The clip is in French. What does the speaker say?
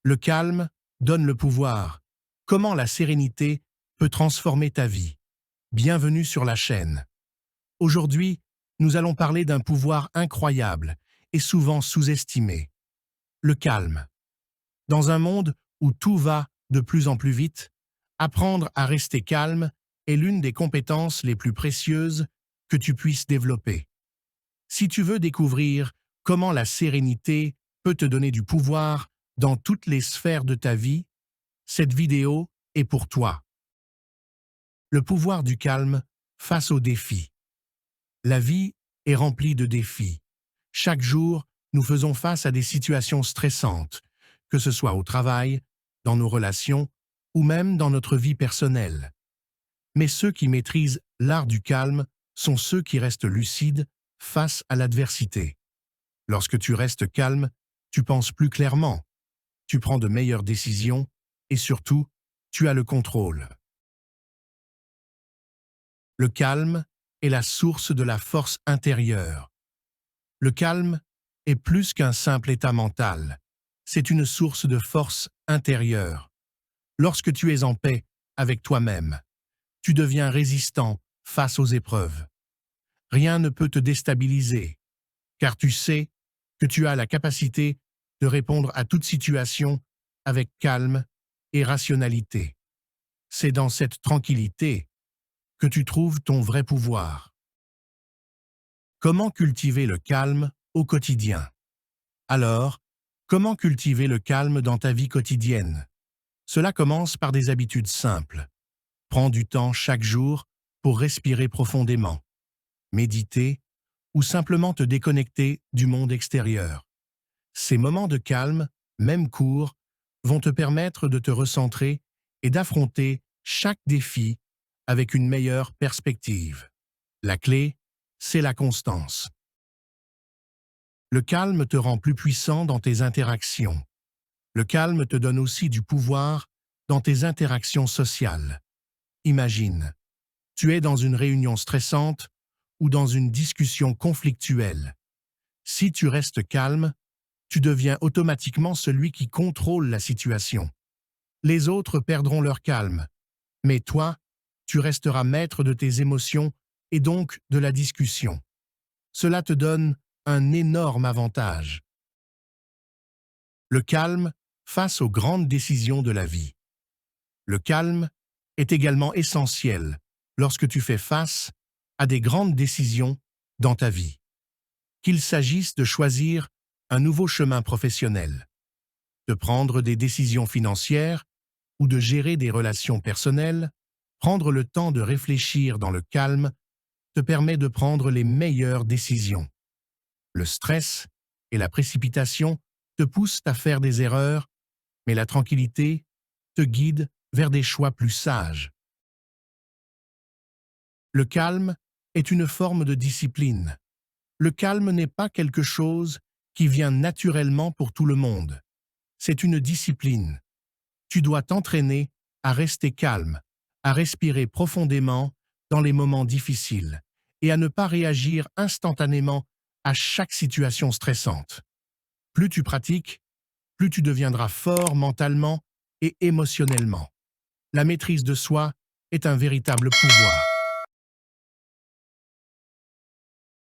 Le calme donne le pouvoir. Comment la sérénité peut transformer ta vie? Bienvenue sur la chaîne. Aujourd'hui, nous allons parler d'un pouvoir incroyable et souvent sous-estimé. Le calme. Dans un monde où tout va de plus en plus vite, apprendre à rester calme est l'une des compétences les plus précieuses que tu puisses développer. Si tu veux découvrir comment la sérénité peut te donner du pouvoir dans toutes les sphères de ta vie, cette vidéo est pour toi. Le pouvoir du calme face aux défis. La vie est remplie de défis. Chaque jour, nous faisons face à des situations stressantes, que ce soit au travail, dans nos relations ou même dans notre vie personnelle. Mais ceux qui maîtrisent l'art du calme sont ceux qui restent lucides face à l'adversité. Lorsque tu restes calme, tu penses plus clairement, tu prends de meilleures décisions et surtout, tu as le contrôle. Le calme est la source de la force intérieure. Le calme est plus qu'un simple état mental. C'est une source de force intérieure. Lorsque tu es en paix avec toi-même, tu deviens résistant face aux épreuves. Rien ne peut te déstabiliser, car tu sais que tu as la capacité de répondre à toute situation avec calme et rationalité. C'est dans cette tranquillité que tu trouves ton vrai pouvoir. Comment cultiver le calme au quotidien? Alors, comment cultiver le calme dans ta vie quotidienne? Cela commence par des habitudes simples. Prends du temps chaque jour pour respirer profondément, méditer ou simplement te déconnecter du monde extérieur. Ces moments de calme, même courts, vont te permettre de te recentrer et d'affronter chaque défi avec une meilleure perspective. La clé, c'est la constance. Le calme te rend plus puissant dans tes interactions. Le calme te donne aussi du pouvoir dans tes interactions sociales. Imagine, tu es dans une réunion stressante ou dans une discussion conflictuelle. Si tu restes calme, tu deviens automatiquement celui qui contrôle la situation. Les autres perdront leur calme, mais toi, tu resteras maître de tes émotions et donc de la discussion. Cela te donne un énorme avantage. Le calme face aux grandes décisions de la vie. Le calme est également essentiel lorsque tu fais face à des grandes décisions dans ta vie. Qu'il s'agisse de choisir un nouveau chemin professionnel, de prendre des décisions financières ou de gérer des relations personnelles, prendre le temps de réfléchir dans le calme te permet de prendre les meilleures décisions. Le stress et la précipitation te poussent à faire des erreurs, mais la tranquillité te guide vers des choix plus sages. Le calme est une forme de discipline. Le calme n'est pas quelque chose qui vient naturellement pour tout le monde. C'est une discipline. Tu dois t'entraîner à rester calme, à respirer profondément dans les moments difficiles et à ne pas réagir instantanément à chaque situation stressante. Plus tu pratiques, plus tu deviendras fort mentalement et émotionnellement. La maîtrise de soi est un véritable pouvoir.